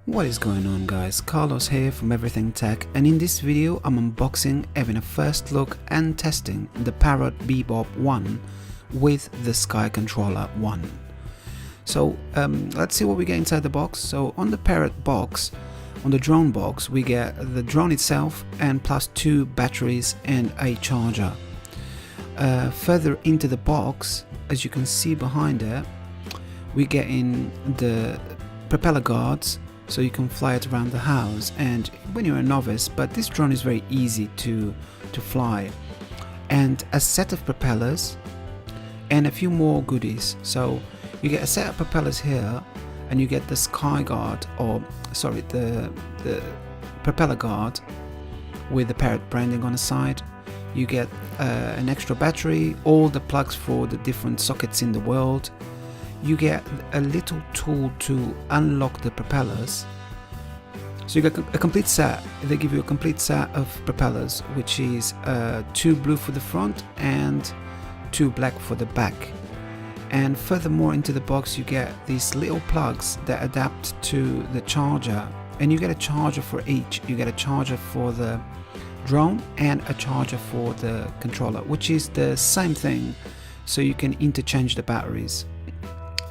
What is going on, guys? Carlos here from Everything Tech, and in this video I'm unboxing, having a first look and testing the Parrot Bebop 1 with the SkyController 1. So let's see what we get inside the box. So on the Parrot box, on the drone box, we get the drone itself and plus 2 batteries and a charger. Further into the box, as you can see behind it, we get in the propeller guards, so you can fly it around the house and when you're a novice, but this drone is very easy to fly, and a set of propellers and a few more goodies. So you get a set of propellers here, and you get the sky guard, or sorry, the propeller guard with the Parrot branding on the side. You get an extra battery, all the plugs for the different sockets in the world. You get a little tool to unlock the propellers. So you get a complete set. They give you a complete set of propellers, which is 2 blue for the front and 2 black for the back. And furthermore, into the box you get these little plugs that adapt to the charger, and you get a charger for each. You get a charger for the drone and a charger for the controller, which is the same thing, so you can interchange the batteries.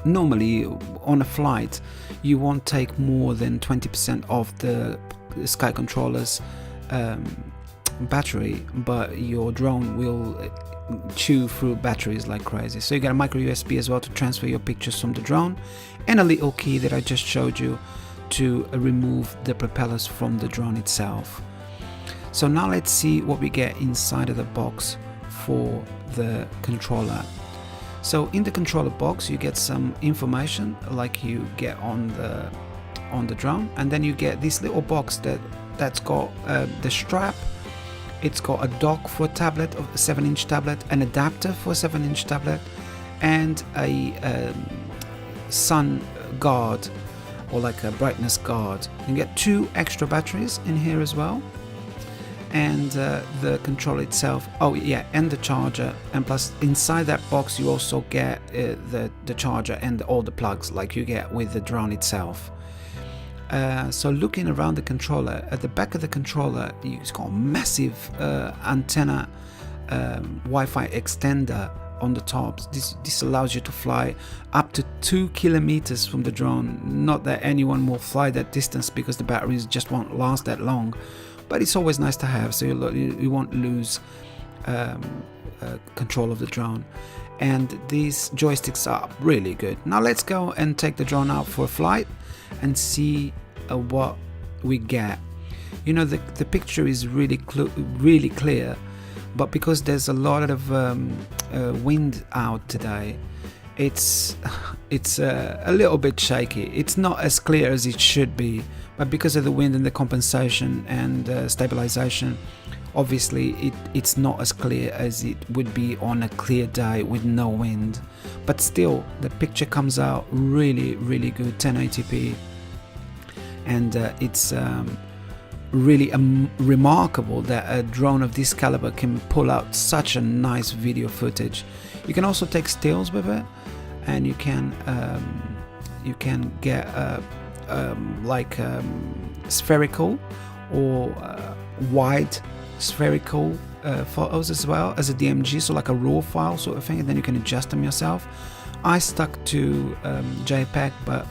Normally on a flight you won't take more than 20% of the SkyController's battery, but your drone will chew through batteries like crazy. So you get a micro USB as well to transfer your pictures from the drone, and a little key that I just showed you to remove the propellers from the drone itself. So now let's see what we get inside of the box for the controller. So in the controller box you get some information like you get on the drone, and then you get this little box that's got the strap. It's got a dock for a tablet, a 7-inch tablet, an adapter for a 7-inch tablet, and a sun guard, or like a brightness guard. You get 2 extra batteries in here as well, and the controller itself, oh yeah, and the charger, and plus inside that box you also get the charger and all the plugs like you get with the drone itself. So looking around the controller, at the back of the controller it's got a massive antenna Wi-Fi extender on the top. This allows you to fly up to 2 kilometers from the drone. Not that anyone will fly that distance because the batteries just won't last that long, but it's always nice to have, so you won't lose control of the drone. And these joysticks are really good. Now let's go and take the drone out for a flight and see what we get. You know, the picture is really clear, but because there's a lot of wind out today, it's a little bit shaky. It's not as clear as it should be, but because of the wind and the compensation and stabilization, obviously it's not as clear as it would be on a clear day with no wind. But still, the picture comes out really good, 1080p, and it's really remarkable that a drone of this caliber can pull out such a nice video footage. You can also take stills with it, and you can get like spherical or wide spherical photos as well as a DMG, so like a raw file sort of thing, and then you can adjust them yourself. I stuck to JPEG, but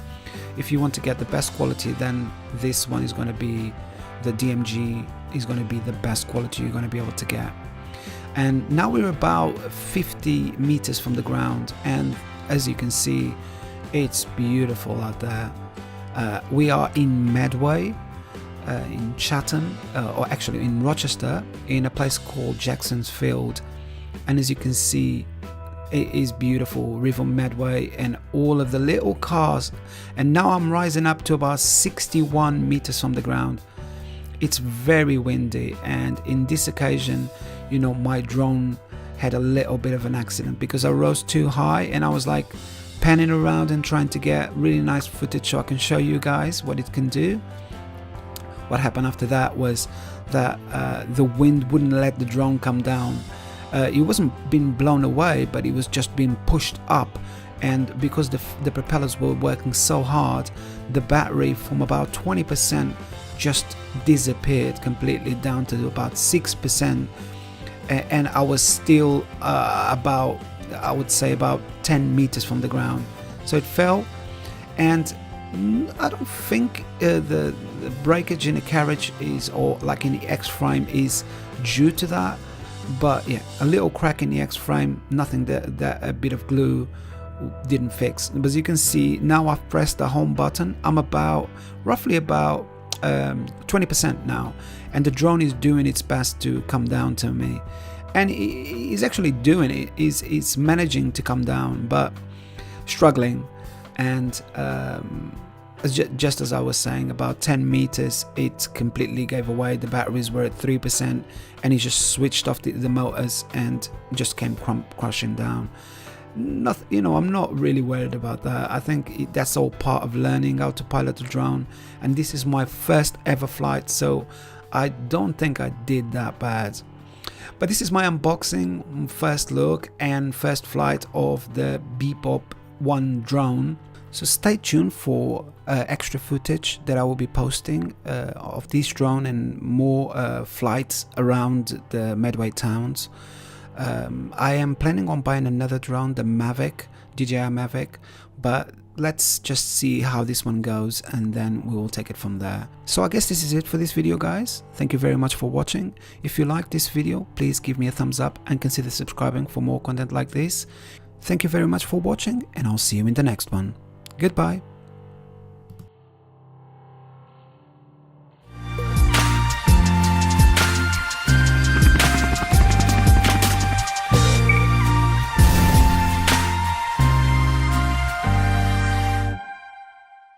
if you want to get the best quality, then this one is going to be, the DMG is going to be the best quality you're going to be able to get. And now we're about 50 meters from the ground, and as you can see, it's beautiful out there. We are in Medway, in Chatham, or actually in Rochester, in a place called Jackson's Field, and as you can see, it is beautiful, River Medway and all of the little cars. And now I'm rising up to about 61 meters from the ground. It's very windy, and in this occasion, you know, my drone had a little bit of an accident because I rose too high, and I was like panning around and trying to get really nice footage so I can show you guys what it can do. What happened after that was that the wind wouldn't let the drone come down. It wasn't being blown away, but it was just being pushed up, and because the propellers were working so hard, the battery from about 20% just disappeared completely down to about 6%, and I was still about, I would say, about 10 meters from the ground. So it fell, and I don't think the breakage in the carriage is, or like in the X-frame, is due to that. But yeah, a little crack in the X-frame, nothing that a bit of glue didn't fix. But as you can see, now I've pressed the home button, I'm about roughly about 20% now, and the drone is doing its best to come down to me, and he's actually doing it. He's managing to come down, but struggling. And just as I was saying, about 10 meters it completely gave away. The batteries were at 3%, and he just switched off the motors and just came crashing down. Nothing, you know, I'm not really worried about that. I think that's all part of learning how to pilot a drone, and this is my first ever flight, so I don't think I did that bad. But this is my unboxing, first look and first flight of the Bebop 1 drone. So stay tuned for extra footage that I will be posting of this drone and more flights around the Medway towns. I am planning on buying another drone, the Mavic, DJI Mavic, but let's just see how this one goes, and then we will take it from there. So I guess this is it for this video, guys. Thank you very much for watching. If you like this video, please give me a thumbs up and consider subscribing for more content like this. Thank you very much for watching, and I'll see you in the next one. Goodbye.